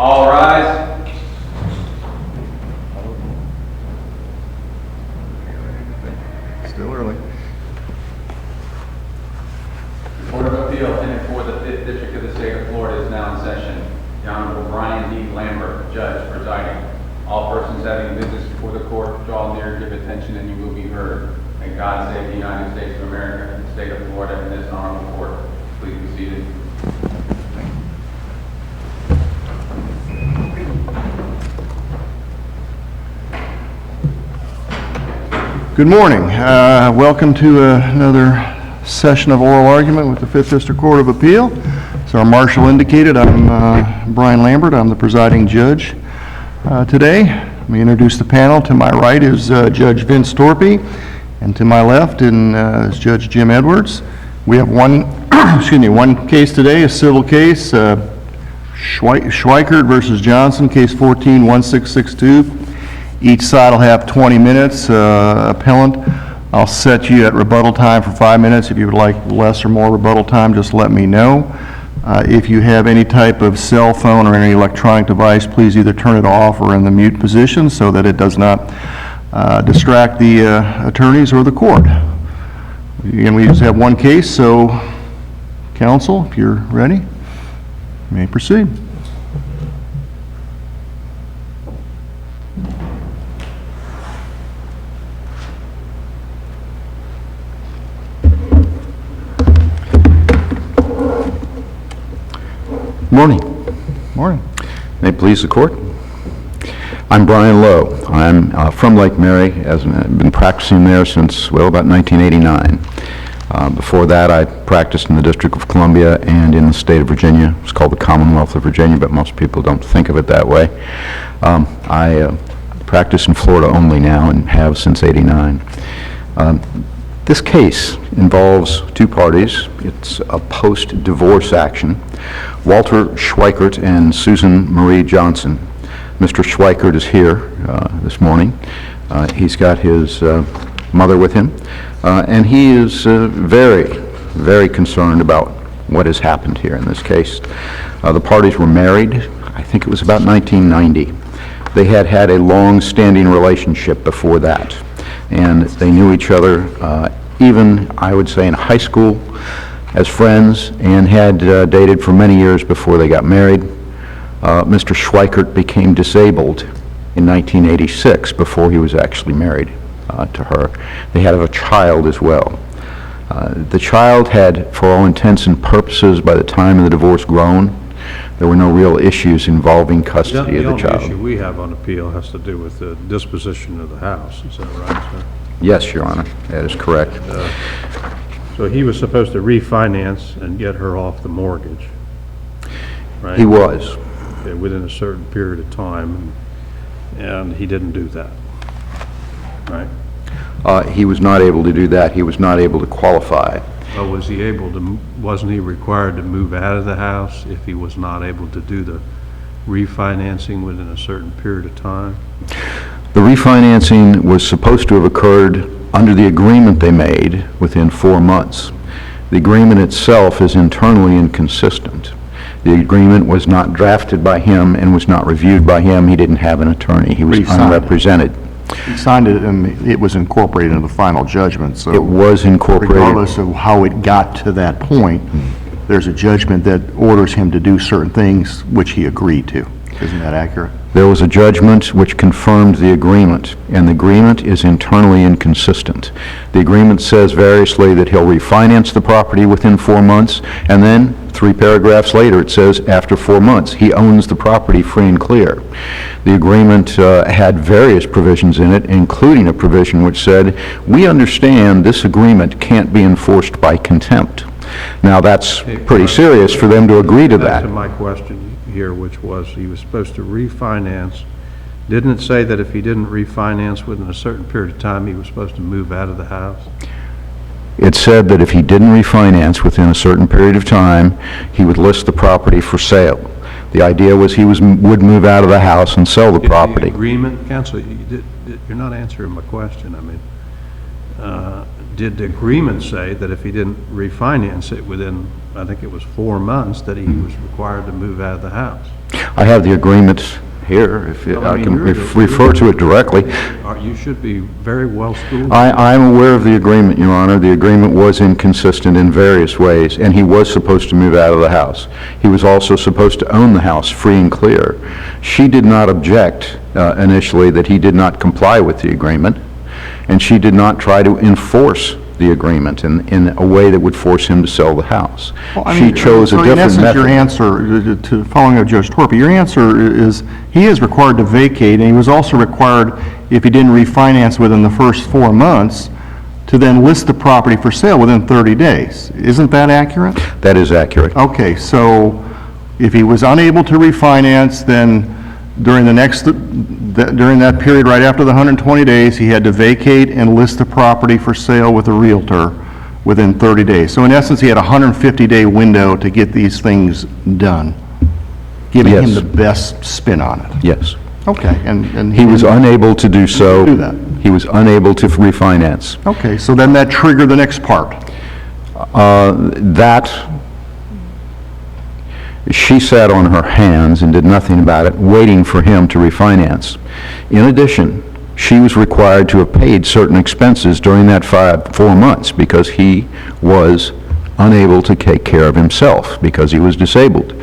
All rise. Still early. The Court of Appeal intended for the 5th District of the State of Florida is now in session. The Honorable Brian D. Lambert, Judge, presiding. All persons having business before the court, draw near, give attention, and you will be heard. May God save the United States of America and the State of Florida and this honorable court. Please be seated. Good morning. Welcome to another session of oral argument with the 5th District Court of Appeal. As our marshal indicated, I'm Brian Lambert. I'm the presiding judge today. Let me introduce the panel. To my right is Judge Vince Torpy, and to my left is Judge Jim Edwards. We have one case today, a civil case, Schweickert versus Johnson, case 14-1662. Each side will have 20 minutes. Appellant, I'll set you at rebuttal time for 5 minutes. If you would like less or more rebuttal time, just let me know. If you have any type of cell phone or any electronic device, please either turn it off or in the mute position so that it does not distract the attorneys or the court. Again, we just have one case, so counsel, if you're ready, you may proceed. Morning. Morning. May it please the court. I'm Brian Lowe. I'm from Lake Mary. I've been practicing there since, well, about 1989. Before that, I practiced in the District of Columbia and in the state of Virginia. It's called the Commonwealth of Virginia, but most people don't think of it that way. I practice in Florida only now and have since '89. This case involves two parties. It's a post-divorce action. Walter Schweickert and Susan Marie Johnson. Mr. Schweickert is here this morning. He's got his mother with him, and he is very, very concerned about what has happened here in this case. The parties were married, I think it was about 1990. They had had a long-standing relationship before that, and they knew each other even, I would say, in high school as friends, and had dated for many years before they got married. Mr. Schweickert became disabled in 1986 before he was actually married to her. They had a child as well. The child had, for all intents and purposes, by the time of the divorce, grown. There were no real issues involving custody of the child. The only issue we have on appeal has to do with the disposition of the house. Is that right, sir? Yes, Your Honor, that is correct. So he was supposed to refinance and get her off the mortgage, right? He was. Okay, within a certain period of time, and he didn't do that, right? He was not able to do that. He was not able to qualify. But was he able to, wasn't he required to move out of the house if he was not able to do the refinancing within a certain period of time? The refinancing was supposed to have occurred under the agreement they made within 4 months. The agreement itself is internally inconsistent. The agreement was not drafted by him and was not reviewed by him. He didn't have an attorney. He was unrepresented. He signed it, and it was incorporated into the final judgment. So it was incorporated. Regardless of how it got to that point, there's a judgment that orders him to do certain things which he agreed to. Isn't that accurate? There was a judgment which confirmed the agreement, and the agreement is internally inconsistent. The agreement says variously that he'll refinance the property within 4 months, and then 3 paragraphs later it says after 4 months he owns the property free and clear. The agreement had various provisions in it, including a provision which said, we understand this agreement can't be enforced by contempt. Now that's pretty serious for them to agree to that. That's my question here, which was he was supposed to refinance. Didn't it say that if he didn't refinance within a certain period of time, he was supposed to move out of the house? It said that if he didn't refinance within a certain period of time, he would list the property for sale. The idea was he would move out of the house and sell the property. The agreement, counsel, you're not answering my question. I mean, did the agreement say that if he didn't refinance it within, I think it was 4 months, that he was required to move out of the house? I have the agreement here, if Well, I I mean, can you're the- refer to it directly. You should be very well schooled. I'm aware of the agreement, Your Honor. The agreement was inconsistent in various ways, and he was supposed to move out of the house. He was also supposed to own the house free and clear. She did not object initially that he did not comply with the agreement, and she did not try to enforce the agreement in a way that would force him to sell the house. Well, I She mean, chose a so different in essence, your method. answer, to following up Judge Torpey, your answer is, he is required to vacate, and he was also required, if he didn't refinance within the first 4 months, to then list the property for sale within 30 days. Isn't that accurate? That is accurate. Okay, so if he was unable to refinance, then during during that period right after the 120 days, he had to vacate and list the property for sale with a realtor within 30 days. So in essence, he had a 150-day window to get these things done, giving him Yes. the best spin on it. Yes. Okay, and He was didn't- unable to do so. do that. He was unable to refinance. Okay, so then that triggered the next part. That, she sat on her hands and did nothing about it, waiting for him to refinance. In addition, she was required to have paid certain expenses during that 4 months because he was unable to take care of himself because he was disabled.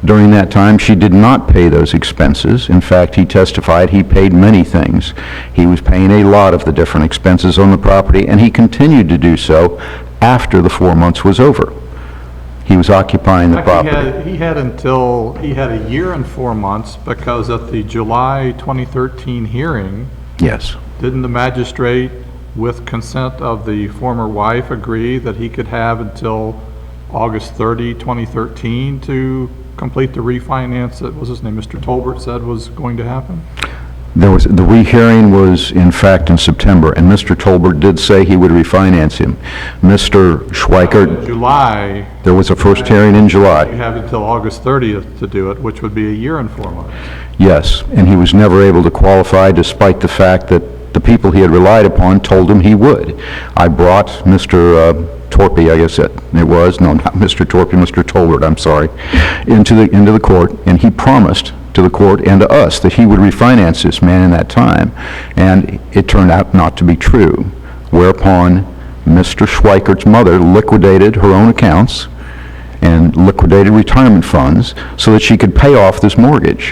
During that time, she did not pay those expenses. In fact, he testified he paid many things. He was paying a lot of the different expenses on the property, and he continued to do so after the 4 months was over. He was occupying the In fact, property. he had a year and 4 months, because at the July 2013 hearing, Yes. didn't the magistrate, with consent of the former wife, agree that he could have until August 30, 2013 to complete the refinance that, was his name, Mr. Tolbert said was going to happen? The rehearing was, in fact, in September, and Mr. Tolbert did say he would refinance him. Mr. Schweickert, July, there was a first hearing in you July. have until August 30th to do it, which would be a year and 4 months. Yes, and he was never able to qualify despite the fact that the people he had relied upon told him he would. I brought Mr. Torpey, I guess it was, no, not Mr. Torpey, Mr. Tolbert, I'm sorry, into the court, and he promised to the court and to us that he would refinance this man in that time, and it turned out not to be true, whereupon Mr. Schweikert's mother liquidated her own accounts and liquidated retirement funds so that she could pay off this mortgage.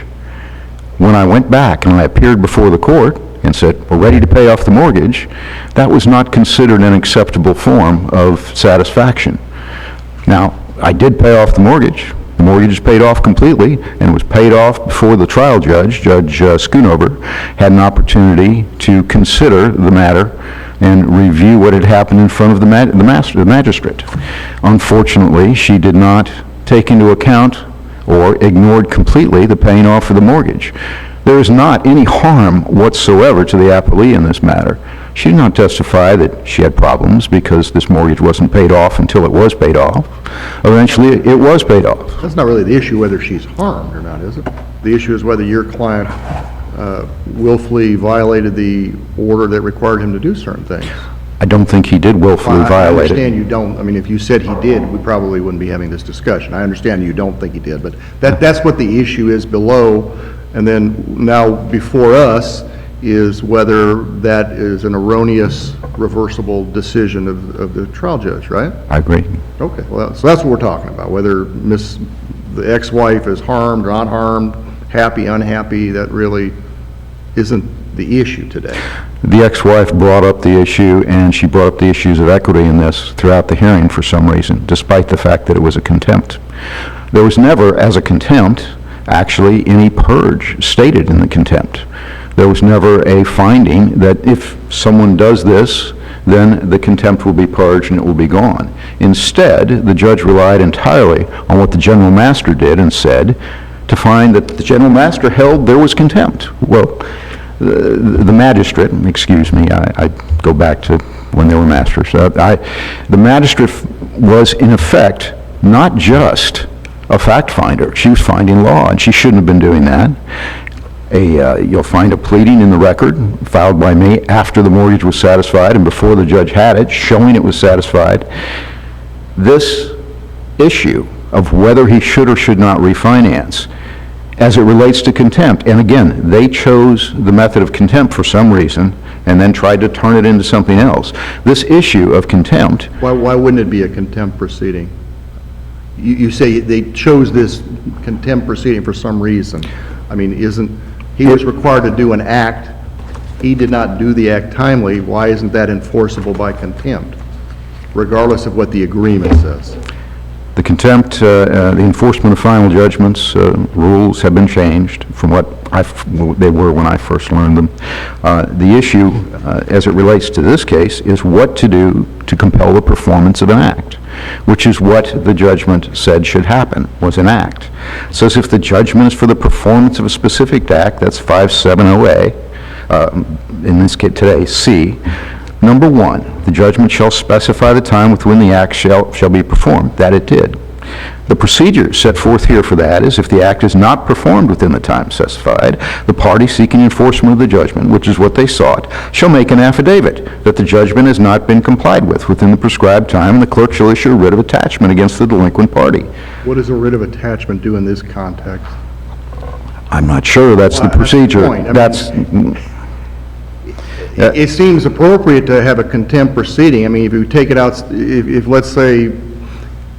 When I went back and I appeared before the court and said, we're ready to pay off the mortgage, that was not considered an acceptable form of satisfaction. Now, I did pay off the mortgage. The mortgage is paid off completely, and it was paid off before the trial judge, Judge Schoonover, had an opportunity to consider the matter and review what had happened in front of the magistrate. Unfortunately, she did not take into account or ignored completely the paying off of the mortgage. There is not any harm whatsoever to the appellee in this matter. She did not testify that she had problems because this mortgage wasn't paid off until it was paid off. Eventually, it was paid off. That's not really the issue, whether she's harmed or not, is it? The issue is whether your client willfully violated the order that required him to do certain things. I don't think he did willfully I violate understand it. you don't, I mean, if you said he did, we probably wouldn't be having this discussion. I understand you don't think he did, but that's what the issue is below, and then now before us is whether that is an erroneous, reversible decision of the trial judge, right? I agree. Okay, well, so that's what we're talking about, whether the ex-wife is harmed or not harmed, happy, unhappy, that really isn't the issue today. The ex-wife brought up the issue, and she brought up the issues of equity in this throughout the hearing for some reason, despite the fact that it was a contempt. There was never, as a contempt, actually any purge stated in the contempt. There was never a finding that if someone does this, then the contempt will be purged and it will be gone. Instead, the judge relied entirely on what the general master did and said to find that the general master held there was contempt. Well, the magistrate, excuse me, I go back to when they were masters. The magistrate was, in effect, not just a fact finder. She was finding law, and she shouldn't have been doing that. You'll find a pleading in the record filed by me after the mortgage was satisfied and before the judge had it, showing it was satisfied. This issue of whether he should or should not refinance as it relates to contempt. And again, they chose the method of contempt for some reason and then tried to turn it into something else. This issue of contempt, Why wouldn't it be a contempt proceeding? You say they chose this contempt proceeding for some reason. I mean, he was required to do an act, he did not do the act timely, why isn't that enforceable by contempt, regardless of what the agreement says? the contempt, the enforcement of final judgments rules have been changed from what they were when I first learned them. The issue, as it relates to this case, is what to do to compel the performance of an act, which is what the judgment said should happen, was an act. It says if the judgment is for the performance of a specific act, that's 570A, in this case today, C. Number 1, the judgment shall specify the time within the act shall be performed. That it did. The procedure set forth here for that is if the act is not performed within the time specified, the party seeking enforcement of the judgment, which is what they sought, shall make an affidavit that the judgment has not been complied with within the prescribed time, and the clerk shall issue a writ of attachment against the delinquent party. What does a writ of attachment do in this context? I'm not sure that's the Well, that's the procedure. point. I mean, That's, It seems appropriate to have a contempt proceeding. I mean, if you take it out, if let's say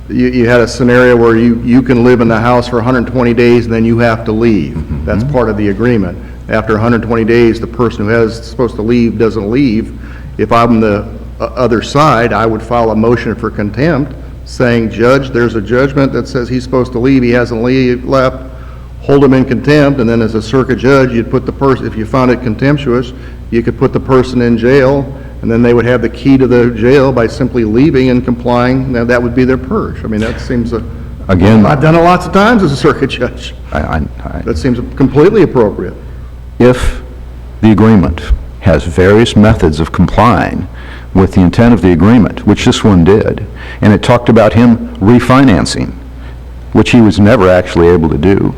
you had a scenario where you can live in the house for 120 days and then you have to leave. That's part of the agreement. After 120 days, the person who is supposed to leave doesn't leave. If I'm the other side, I would file a motion for contempt saying, Judge, there's a judgment that says he's supposed to leave, he hasn't left, hold him in contempt, and then as a circuit judge, you'd put the person, if you found it contemptuous, you could put the person in jail, and then they would have the key to the jail by simply leaving and complying. Now, that would be their purge. I mean, that seems again, I've done it lots of times as a circuit judge. That seems completely appropriate. if the agreement has various methods of complying with the intent of the agreement, which this one did, and it talked about him refinancing, which he was never actually able to do,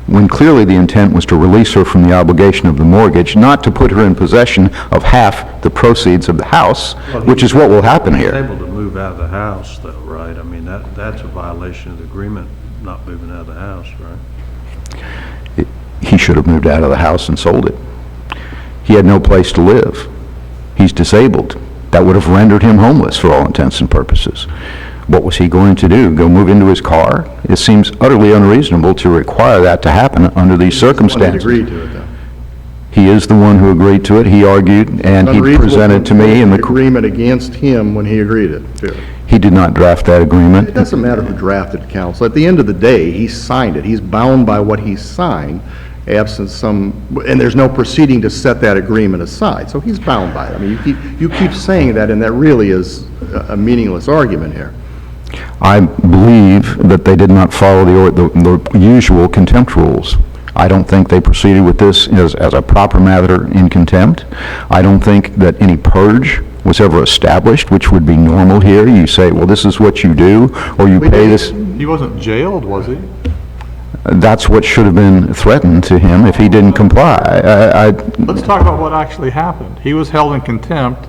when clearly the intent was to release her from the obligation of the mortgage, not to put her in possession of half the proceeds of the house, which is what will happen He's here. able to move out of the house though, right? I mean, that's a violation of the agreement, not moving out of the house, right? He should have moved out of the house and sold it. He had no place to live. He's disabled. That would have rendered him homeless for all intents and purposes. What was he going to do? Go move into his car? It seems utterly unreasonable to require that to happen under these circumstances. Agreed to it, though. He is the one who agreed to it. He argued, and he Unreasonable presented to me, and the agreement against him when he agreed to it. he did not draft that agreement. It doesn't matter who drafted counsel. At the end of the day, he signed it. He's bound by what he signed, absent some, and there's no proceeding to set that agreement aside. So he's bound by it. I mean, you keep saying that, and that really is a meaningless argument here. I believe that they did not follow the usual contempt rules. I don't think they proceeded with this as a proper matter in contempt. I don't think that any purge was ever established, which would be normal here. You say, well, this is what you do, or you pay this. He wasn't jailed, was he? That's what should have been threatened to him if he didn't comply. Let's talk about what actually happened. He was held in contempt.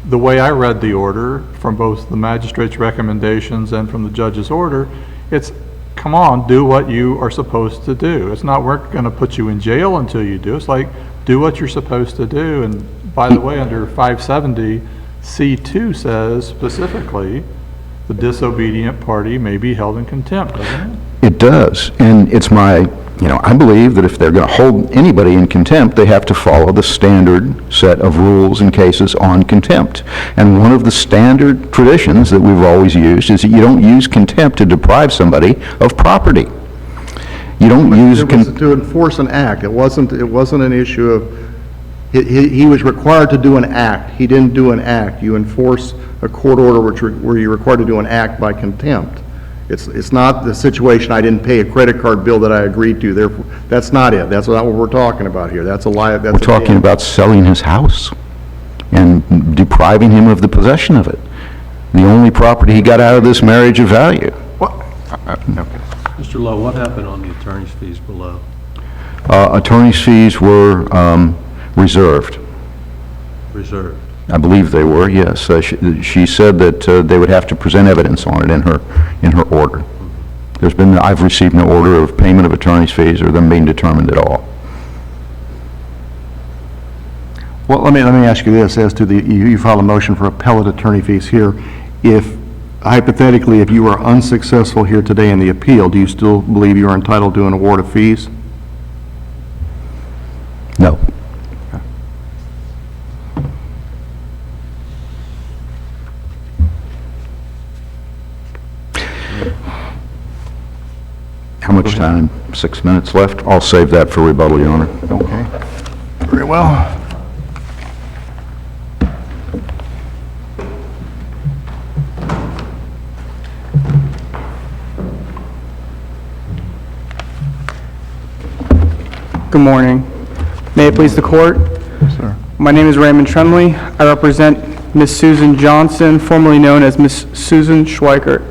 The way I read the order, from both the magistrate's recommendations and from the judge's order, it's, come on, do what you are supposed to do. It's not, we're going to put you in jail until you do. It's like, do what you're supposed to do. And by the way, under 570, C2 says specifically, the disobedient party may be held in contempt, doesn't it? It does, and it's I believe that if they're going to hold anybody in contempt, they have to follow the standard set of rules and cases on contempt. And one of the standard traditions that we've always used is that you don't use contempt to deprive somebody of property. You don't use It was to enforce an act. It wasn't an issue of, he was required to do an act. He didn't do an act. You enforce a court order where you're required to do an act by contempt. It's not the situation, I didn't pay a credit card bill that I agreed to, therefore, that's not it. That's not what we're talking about here. That's a lie. We're talking about selling his house and depriving him of the possession of it. The only property he got out of this marriage of value. Mr. Lowe, what happened on the attorney's fees below? Attorney's fees were reserved. Reserved. I believe they were, yes. She said that they would have to present evidence on it in her order. I've received no order of payment of attorney's fees or them being determined at all. Well, let me ask you this, as to you filed a motion for appellate attorney fees here. If, hypothetically, if you were unsuccessful here today in the appeal, do you still believe you are entitled to an award of fees? No. How much time? 6 minutes left? I'll save that for rebuttal, Your Honor. Okay. Very well. Good morning. May it please the court? Yes, sir. My name is Raymond Tremley. I represent Miss Susan Johnson, formerly known as Miss Susan Schweickert.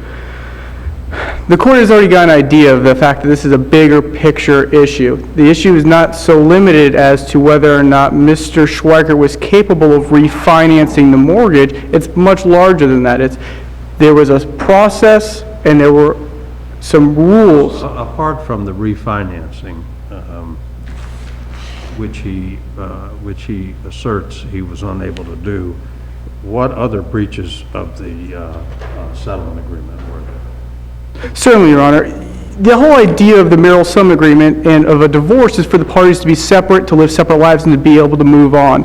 The court has already got an idea of the fact that this is a bigger picture issue. The issue is not so limited as to whether or not Mr. Schweickert was capable of refinancing the mortgage. It's much larger than that. There was a process and there were some rules. Apart from the refinancing, which he asserts he was unable to do, what other breaches of the settlement agreement were there? Certainly, Your Honor. The whole idea of the marital settlement agreement and of a divorce is for the parties to be separate, to live separate lives, and to be able to move on.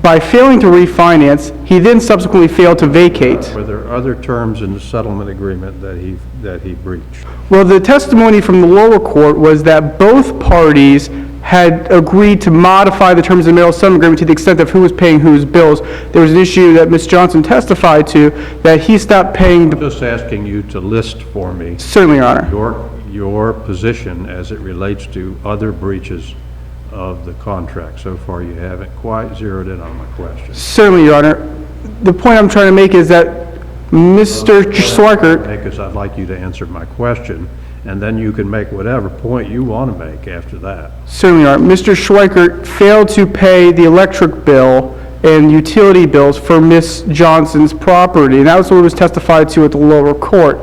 By failing to refinance, he then subsequently failed to vacate. Were there other terms in the settlement agreement that he breached? Well, the testimony from the lower court was that both parties had agreed to modify the terms of the marital settlement agreement to the extent of who was paying whose bills. There was an issue that Ms. Johnson testified to that he stopped paying. I'm just asking you to list for me Certainly, Your Honor. your position as it relates to other breaches of the contract. So far, you haven't quite zeroed in on my question. Certainly, Your Honor. The point I'm trying to make is that Mr. Schweickert. Because I'd like you to answer my question, and then you can make whatever point you want to make after that. Certainly, Your Honor. Mr. Schweickert failed to pay the electric bill and utility bills for Ms. Johnson's property, and that was what was testified to at the lower court.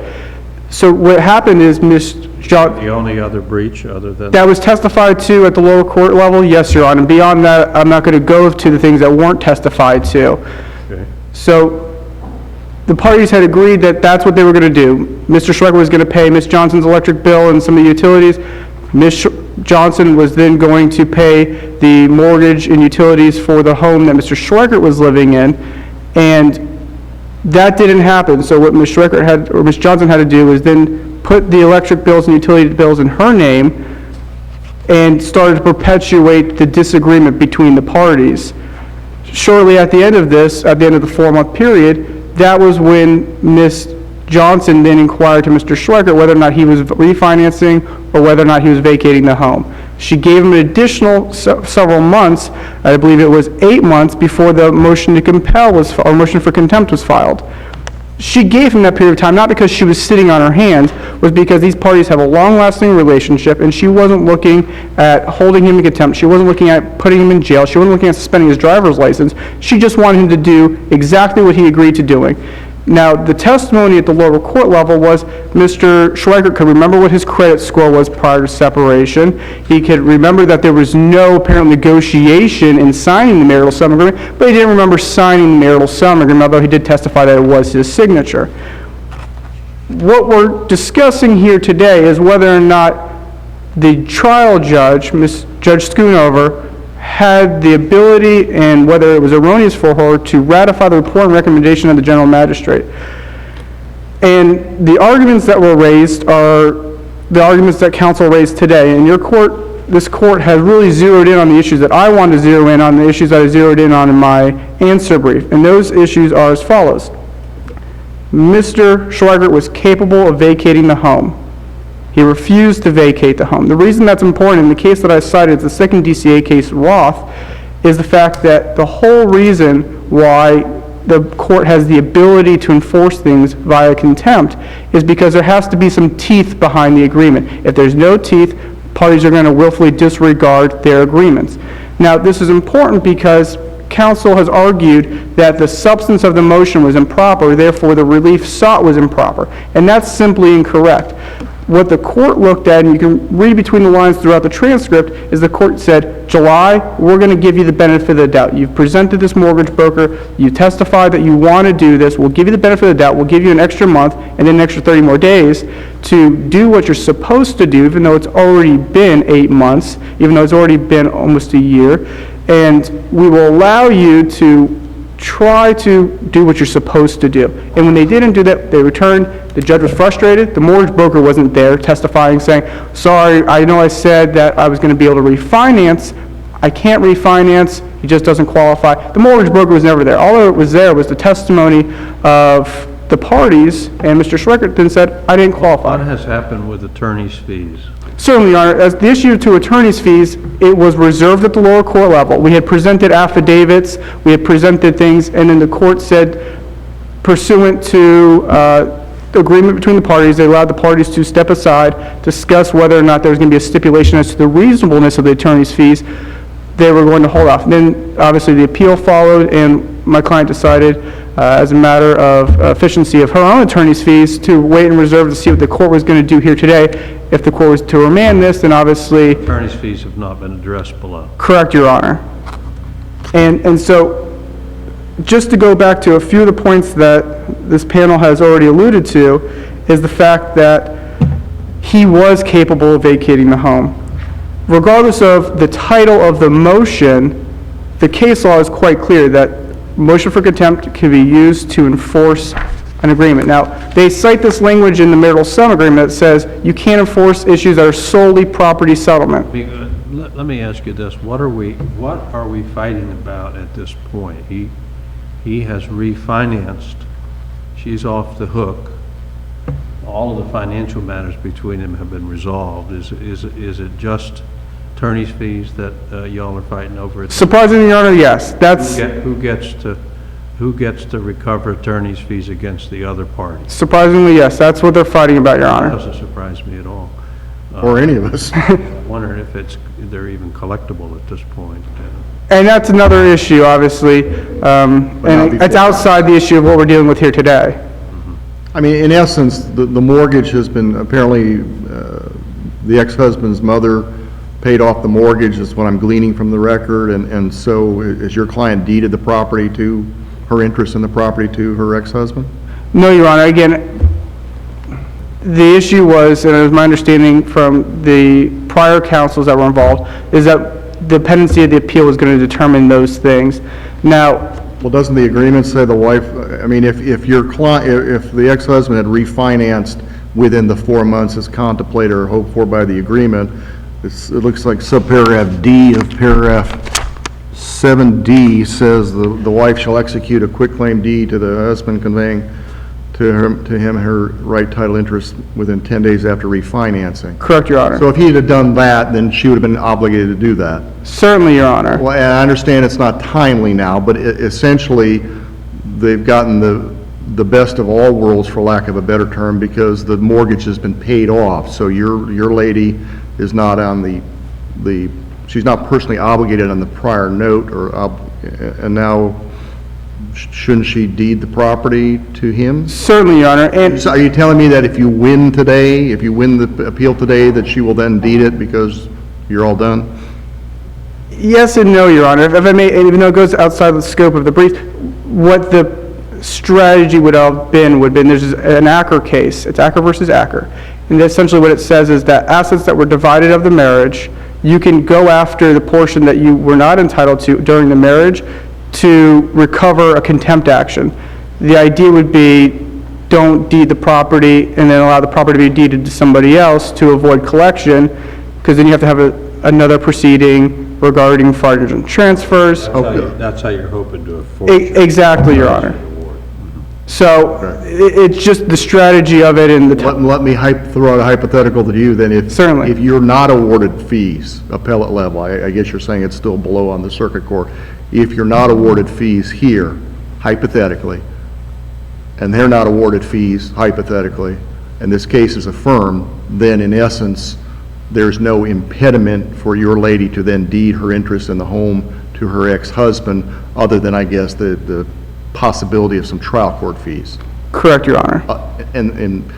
So what happened is The only other breach other than... that was testified to at the lower court level, yes, Your Honor. And beyond that, I'm not going to go to the things that weren't testified to. Okay. So the parties had agreed that that's what they were going to do. Mr. Schweickert was going to pay Ms. Johnson's electric bill and some of the utilities. Ms. Johnson was then going to pay the mortgage and utilities for the home that Mr. Schweickert was living in, and that didn't happen. So what Ms. Schweickert had, or Ms. Johnson had to do was then put the electric bills and utility bills in her name and started to perpetuate the disagreement between the parties. Shortly at the end of this, at the end of the 4-month period, that was when Ms. Johnson then inquired to Mr. Schweickert whether or not he was refinancing or whether or not he was vacating the home. She gave him an additional several months, I believe it was 8 months, before the motion to compel was, or motion for contempt was filed. She gave him that period of time, not because she was sitting on her hands, was because these parties have a long-lasting relationship, and she wasn't looking at holding him in contempt. She wasn't looking at putting him in jail. She wasn't looking at suspending his driver's license. She just wanted him to do exactly what he agreed to doing. Now, the testimony at the lower court level was Mr. Schweickert could remember what his credit score was prior to separation. He could remember that there was no apparent negotiation in signing the marital settlement agreement, but he didn't remember signing the marital settlement agreement, although he did testify that it was his signature. What we're discussing here today is whether or not the trial judge, Judge Schoonover, had the ability, and whether it was erroneous for her, to ratify the report and recommendation of the general magistrate. And the arguments that were raised are the arguments that counsel raised today. And this court has really zeroed in on the issues that I wanted to zero in on, the issues that I zeroed in on in my answer brief. And those issues are as follows. Mr. Schweickert was capable of vacating the home. He refused to vacate the home. The reason that's important in the case that I cited, it's the second DCA case, Roth, is the fact that the whole reason why the court has the ability to enforce things via contempt is because there has to be some teeth behind the agreement. If there's no teeth, parties are going to willfully disregard their agreements. Now, this is important because counsel has argued that the substance of the motion was improper, therefore the relief sought was improper, and that's simply incorrect. What the court looked at, and you can read between the lines throughout the transcript, is the court said, July, we're going to give you the benefit of the doubt. You've presented this mortgage broker, you testified that you want to do this, we'll give you the benefit of the doubt, we'll give you an extra month and then an extra 30 more days to do what you're supposed to do, even though it's already been 8 months, even though it's already been almost a year, and we will allow you to try to do what you're supposed to do. And when they didn't do that, they returned. The judge was frustrated. The mortgage broker wasn't there testifying, saying, sorry, I know I said that I was going to be able to refinance. I can't refinance. He just doesn't qualify. The mortgage broker was never there. All that was there was the testimony of the parties, and Mr. Schweickert then said, I didn't qualify. What has happened with attorney's fees? Certainly, Your Honor. As the issue to attorney's fees, it was reserved at the lower court level. We had presented affidavits, we had presented things, and then the court said, pursuant to the agreement between the parties, they allowed the parties to step aside, discuss whether or not there was going to be a stipulation as to the reasonableness of the attorney's fees. They were going to hold off. And then, obviously, the appeal followed, and my client decided, as a matter of efficiency of her own attorney's fees, to wait and reserve to see what the court was going to do here today. If the court was to remand this, then obviously... Attorney's fees have not been addressed below. Correct, Your Honor. And so, just to go back to a few of the points that this panel has already alluded to, is the fact that he was capable of vacating the home. Regardless of the title of the motion, the case law is quite clear that motion for contempt can be used to enforce an agreement. Now, they cite this language in the Marital Settlement Agreement that says you can't enforce issues that are solely property settlement. Let me ask you this, what are we fighting about at this point? He has refinanced, she's off the hook, all of the financial matters between them have been resolved. Is it just attorney's fees that y'all are fighting over? Surprisingly, Your Honor, yes. That's Who gets to recover attorney's fees against the other party? surprisingly, yes. That's what they're fighting about, Your That Honor. doesn't surprise me at all. Or any of us. I'm wondering if they're even collectible at this point. And that's another issue, obviously, and it's outside the issue of what we're dealing with here today. I mean, in essence, the mortgage has been, apparently, the ex-husband's mother paid off the mortgage, is what I'm gleaning from the record, and so is your client deeded the property to, her interest in the property to her ex-husband? No, Your Honor. Again, the issue was, and it was my understanding from the prior counsels that were involved, is that the pendency of the appeal was going to determine those things. Now, Well, doesn't the agreement say the wife, I mean, if your client, if the ex-husband had refinanced within the 4 months as contemplated or hoped for by the agreement, it looks like subparagraph D of paragraph 7D says the wife shall execute a quitclaim deed to the husband conveying to him her right title interest within 10 days after refinancing. correct, Your Honor. So if he had done that, then she would have been obligated to do that. Certainly, Your Honor. Well, and I understand it's not timely now, but essentially, they've gotten the best of all worlds, for lack of a better term, because the mortgage has been paid off. So your lady is not on she's not personally obligated on the prior note, and now, shouldn't she deed the property to him? Certainly, Your Honor. And So are you telling me that if you win today, if you win the appeal today, that she will then deed it because you're all done? yes and no, Your Honor. If I may, even though it goes outside the scope of the brief, what the strategy would have been, there's an Acker case. It's Acker versus Acker. And essentially what it says is that assets that were divided of the marriage, you can go after the portion that you were not entitled to during the marriage to recover a contempt action. The idea would be, don't deed the property and then allow the property to be deeded to somebody else to avoid collection, because then you have to have another proceeding regarding fraudulent transfers. That's how you're hoping to enforce. Exactly, Your Honor. So it's just the strategy of it and the Let me throw out a hypothetical to you then. Certainly. If you're not awarded fees, appellate level, I guess you're saying it's still below on the circuit court. If you're not awarded fees here, hypothetically, and they're not awarded fees, hypothetically, and this case is affirmed, then in essence, there's no impediment for your lady to then deed her interest in the home to her ex-husband, other than, I guess, the possibility of some trial court fees. Correct, Your Honor. And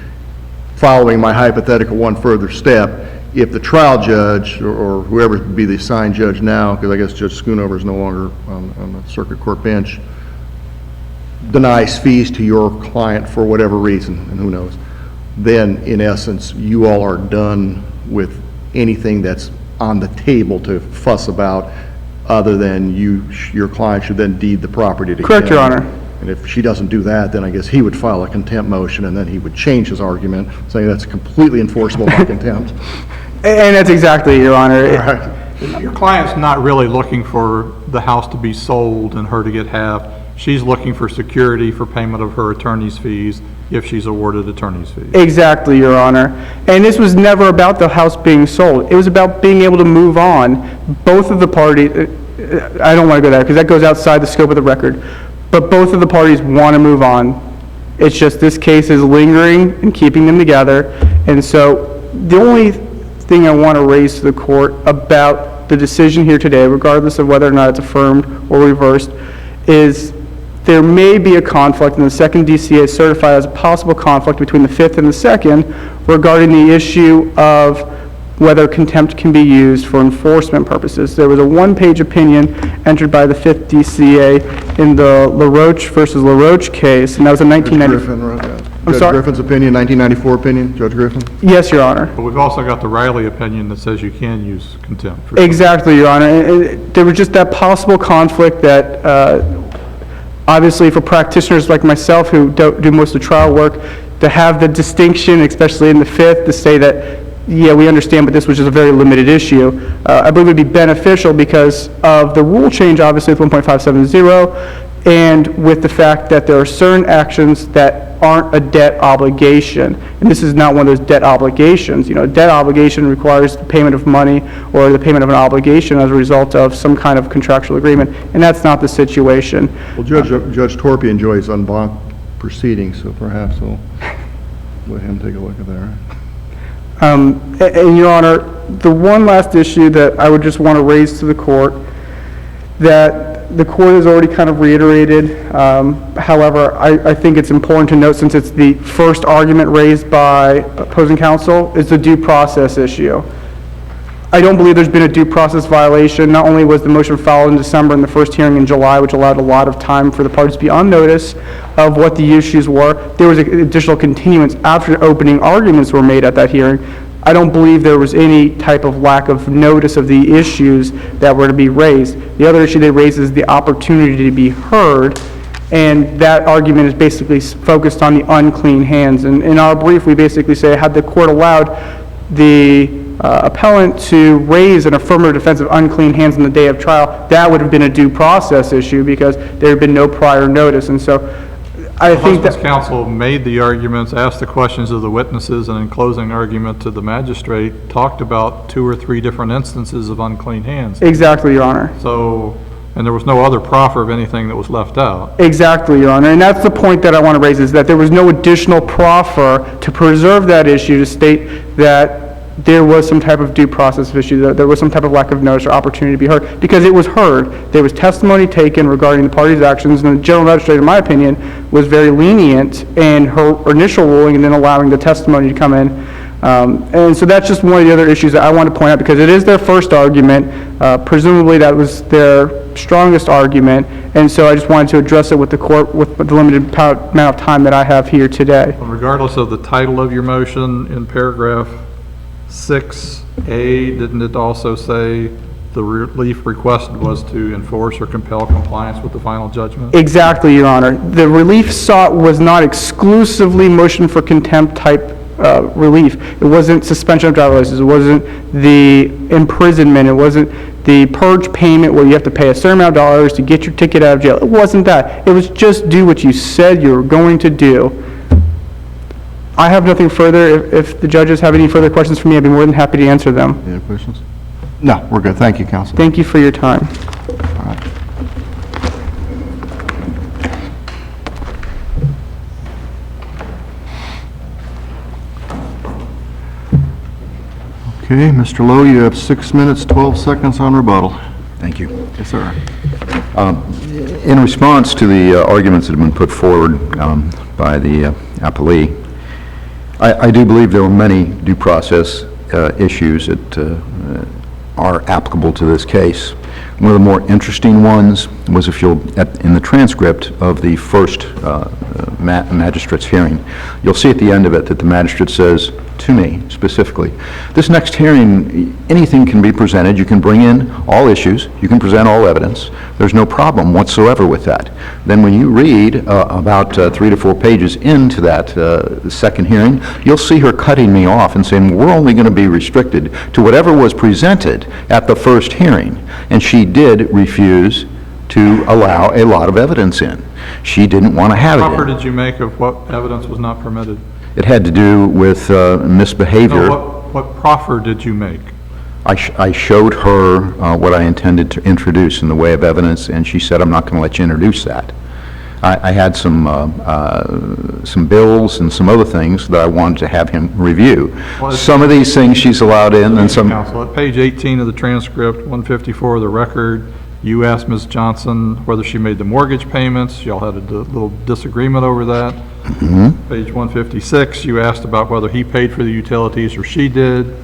following my hypothetical one further step, if the trial judge, or whoever would be the assigned judge now, because I guess Judge Schoonover is no longer on the circuit court bench, denies fees to your client for whatever reason, and who knows, then in essence, you all are done with anything that's on the table to fuss about, other than your client should then deed the property to him. Correct, Your Honor. And if she doesn't do that, then I guess he would file a contempt motion, and then he would change his argument, saying that's completely enforceable by contempt. And that's exactly, Your Honor. All right. Your client's not really looking for the house to be sold and her to get half. She's looking for security for payment of her attorney's fees if she's awarded attorney's fees. Exactly, Your Honor. And this was never about the house being sold. It was about being able to move on. Both of the parties, I don't want to go there because that goes outside the scope of the record, but both of the parties want to move on. It's just this case is lingering and keeping them together. And so the only thing I want to raise to the court about the decision here today, regardless of whether or not it's affirmed or reversed, is there may be a conflict, and the second DCA is certified as a possible conflict between the fifth and the second regarding the issue of whether contempt can be used for enforcement purposes. There was a one-page opinion entered by the fifth DCA in the LaRoche versus LaRoche case, and that was a Judge 1990. Griffin wrote that. I'm Judge sorry? Griffin's opinion, 1994 opinion, Judge Griffin? Yes, Your Honor. But we've also got the Riley opinion that says you can use contempt. for- Exactly, Your Honor. And there was just that possible conflict that, obviously, for practitioners like myself who do most of the trial work, to have the distinction, especially in the fifth, to say that, yeah, we understand, but this was just a very limited issue, I believe would be beneficial because of the rule change, obviously, with 1.570, and with the fact that there are certain actions that aren't a debt obligation. And this is not one of those debt obligations. You know, a debt obligation requires the payment of money or the payment of an obligation as a result of some kind of contractual agreement, and that's not the situation. Well, Judge Torpy enjoys en banc proceedings, so perhaps we'll let him take a look at that. And Your Honor, the one last issue that I would just want to raise to the court, that the court has already kind of reiterated, however, I think it's important to note, since it's the first argument raised by opposing counsel, is the due process issue. I don't believe there's been a due process violation. Not only was the motion filed in December and the first hearing in July, which allowed a lot of time for the parties to be on notice of what the issues were, there was an additional continuance after opening arguments were made at that hearing. I don't believe there was any type of lack of notice of the issues that were to be raised. The other issue they raised is the opportunity to be heard, and that argument is basically focused on the unclean hands. And in our brief, we basically say, had the court allowed the appellant to raise an affirmative defense of unclean hands on the day of trial, that would have been a due process issue because there had been no prior notice. And so I think Husband's that... counsel made the arguments, asked the questions of the witnesses, and in closing argument to the magistrate, talked about 2 or 3 different instances of unclean hands. Exactly, Your Honor. So, and there was no other proffer of anything that was left out. Exactly, Your Honor. And that's the point that I want to raise, is that there was no additional proffer to preserve that issue, to state that there was some type of due process issue, that there was some type of lack of notice or opportunity to be heard, because it was heard. There was testimony taken regarding the parties' actions, and the general magistrate, in my opinion, was very lenient in her initial ruling and then allowing the testimony to come in. And so that's just one of the other issues that I want to point out, because it is their first argument. Presumably that was their strongest argument, and so I just wanted to address it with the court with the limited amount of time that I have here today. Regardless of the title of your motion, in paragraph 6A, didn't it also say the relief requested was to enforce or compel compliance with the final judgment? Exactly, Your Honor. The relief sought was not exclusively motion for contempt type relief. It wasn't suspension of driver's license. It wasn't the imprisonment. It wasn't the purge payment where you have to pay a certain amount of dollars to get your ticket out of jail. It wasn't that. It was just do what you said you were going to do. I have nothing further. If the judges have any further questions for me, I'd be more than happy to answer them. Any other questions? No, we're good. Thank you, counsel. Thank you for your time. All right. Okay, Mr. Lowe, you have 6 minutes, 12 seconds on rebuttal. Thank you. Yes, sir. In response to the arguments that have been put forward by the appellee, I do believe there were many due process issues that are applicable to this case. One of the more interesting ones was if you'll, in the transcript of the first magistrate's hearing, you'll see at the end of it that the magistrate says to me specifically, this next hearing, anything can be presented. You can bring in all issues. You can present all evidence. There's no problem whatsoever with that. Then when you read about 3 to 4 pages into that second hearing, you'll see her cutting me off and saying, we're only going to be restricted to whatever was presented at the first hearing. And she did refuse to allow a lot of evidence in. She didn't want to have it What proffer in. did you make of what evidence was not permitted? It had to do with misbehavior. No, what proffer did you make? I showed her what I intended to introduce in the way of evidence, and she said, I'm not going to let you introduce that. I had some bills and some other things that I wanted to have him review. Well, Some of these things she's allowed in, and some... Counsel, at page 18 of the transcript, 154 of the record, you asked Ms. Johnson whether she made the mortgage payments. Y'all had a little disagreement over that. Page 156, you asked about whether he paid for the utilities or she did.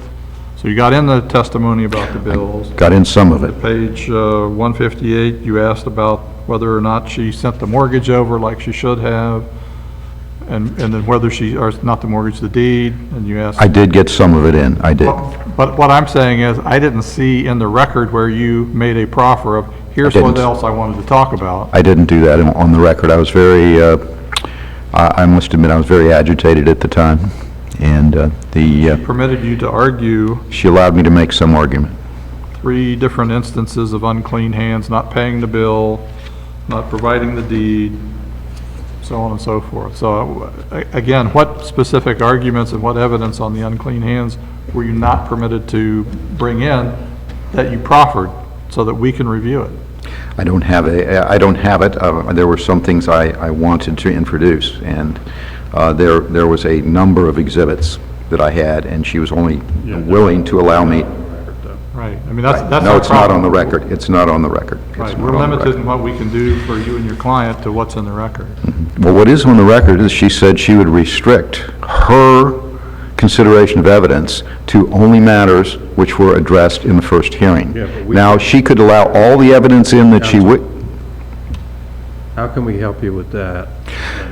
So you got in the testimony about the bills. Got in some of it. Page 158, you asked about whether or not she sent the mortgage over like she should have, and then whether she, or not the mortgage, the deed, and you asked... I did get some of it in, I did. But what I'm saying is, I didn't see in the record where you made a proffer of, here's what didn't. else I wanted to talk about. I didn't do that on the record. I was very, I must admit, I was very agitated at the time, and Permitted you to argue she allowed me to make some argument. 3 different instances of unclean hands, not paying the bill, not providing the deed, so on and so forth. So, again, what specific arguments and what evidence on the unclean hands were you not permitted to bring in that you proffered so that we can review it? I don't have it. There were some things I wanted to introduce, and there was a number of exhibits that I had, and she was only willing to allow me. Right, I mean, that's No, our it's not on problem. the record. It's not on the record. It's Right, not we're on the limited record. in what we can do for you and your client to what's in the record. Well, what is on the record is she said she would restrict her consideration of evidence to only matters which were addressed in the first hearing. Yeah, but we- Now, she could allow all the evidence in that she would... How can we help you with that?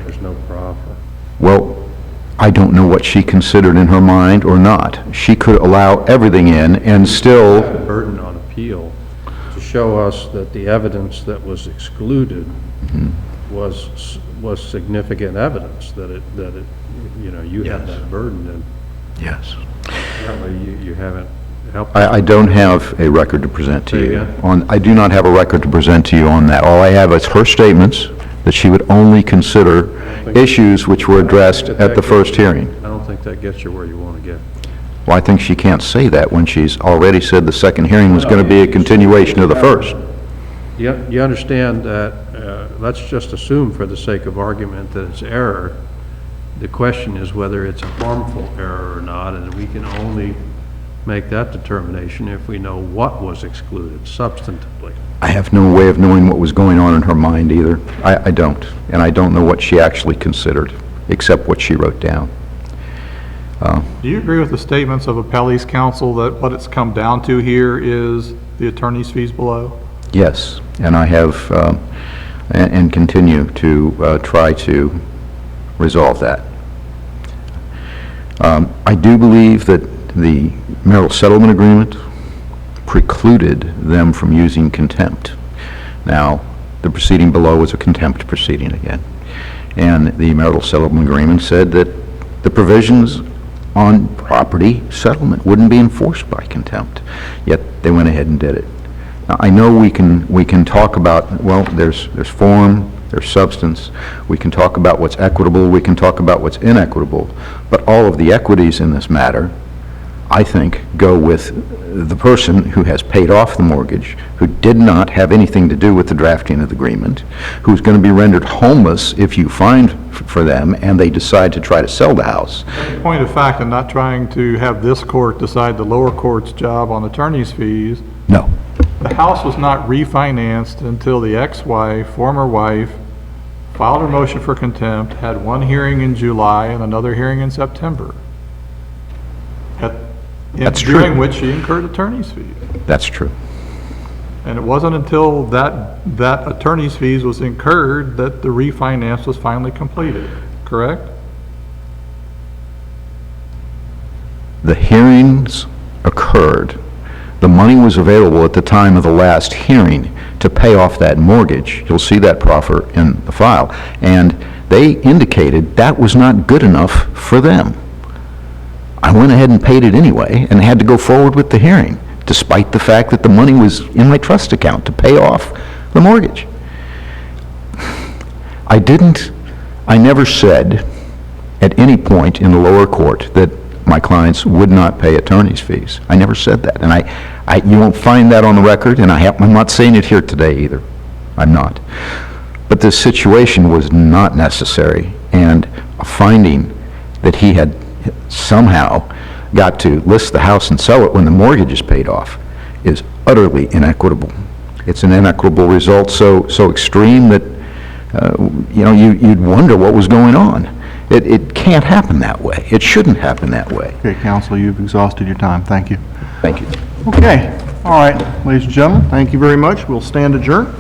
There's no proffer. Well, I don't know what she considered in her mind or not. She could allow everything in and still... Burden on appeal to show us that the evidence that was excluded was significant evidence, that it, you know, you had that burden, and Yes. apparently you haven't helped. I don't have a record to present to Say you. again? I do not have a record to present to you on that. All I have is her statements that she would only consider issues which were addressed at the first hearing. I don't think that gets you where you want to get. Well, I think she can't say that when she's already said the second hearing was going to be a continuation of the first. You understand that, let's just assume for the sake of argument that it's error. The question is whether it's a harmful error or not, and we can only make that determination if we know what was excluded substantively. I have no way of knowing what was going on in her mind either. I don't. And I don't know what she actually considered, except what she wrote down. Do you agree with the statements of Appellee's counsel that what it's come down to here is the attorney's fees below? Yes, and I have, and continue to try to resolve that. I do believe that the Marital Settlement Agreement precluded them from using contempt. Now, the proceeding below was a contempt proceeding again. And the Marital Settlement Agreement said that the provisions on property settlement wouldn't be enforced by contempt. Yet they went ahead and did it. Now, I know we can talk about, well, there's form, there's substance. We can talk about what's equitable, we can talk about what's inequitable, but all of the equities in this matter, I think, go with the person who has paid off the mortgage, who did not have anything to do with the drafting of the agreement, who's going to be rendered homeless if you find for them and they decide to try to sell the house. In point of fact, I'm not trying to have this court decide the lower court's job on attorney's fees. No. The house was not refinanced until the ex-wife, former wife, filed a motion for contempt, had one hearing in July and another hearing in September. That's true. During which she incurred attorney's fees. That's true. And it wasn't until that attorney's fees was incurred that the refinance was finally completed, correct? The hearings occurred. The money was available at the time of the last hearing to pay off that mortgage. You'll see that proffer in the file. And they indicated that was not good enough for them. I went ahead and paid it anyway and had to go forward with the hearing, despite the fact that the money was in my trust account to pay off the mortgage. I never said at any point in the lower court that my clients would not pay attorney's fees. I never said that. And you won't find that on the record, and I'm not saying it here today either. I'm not. But this situation was not necessary, and a finding that he had somehow got to list the house and sell it when the mortgage is paid off is utterly inequitable. It's an inequitable result so extreme that you'd wonder what was going on. It can't happen that way. It shouldn't happen that way. Okay, counsel, you've exhausted your time. Thank you. Thank you. Okay, all right, ladies and gentlemen, thank you very much. We'll stand adjourned.